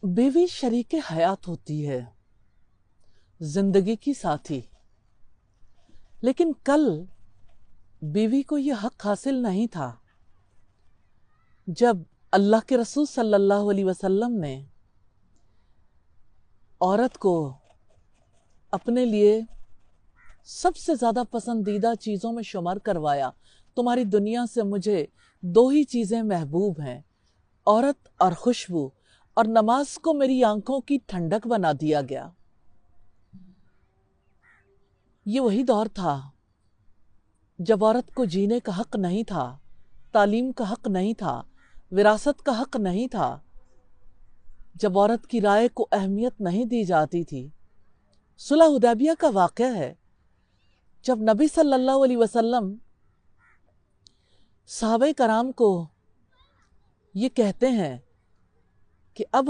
بیوی شریک حیات ہوتی ہے، زندگی کی ساتھی، لیکن کل بیوی کو یہ حق حاصل نہیں تھا جب اللہ کے رسول صلی اللہ علیہ وسلم نے عورت کو اپنے لیے سب سے زیادہ پسندیدہ چیزوں میں شمار کروایا۔ تمہاری دنیا سے مجھے دو ہی چیزیں محبوب ہیں، عورت اور خوشبو، اور نماز کو میری آنکھوں کی ٹھنڈک بنا دیا گیا۔ یہ وہی دور تھا جب عورت کو جینے کا حق نہیں تھا، تعلیم کا حق نہیں تھا، وراثت کا حق نہیں تھا، جب عورت کی رائے کو اہمیت نہیں دی جاتی تھی۔ صلح حدیبیہ کا واقعہ ہے جب نبی صلی اللہ علیہ وسلم صحابہ کرام کو یہ کہتے ہیں کہ اب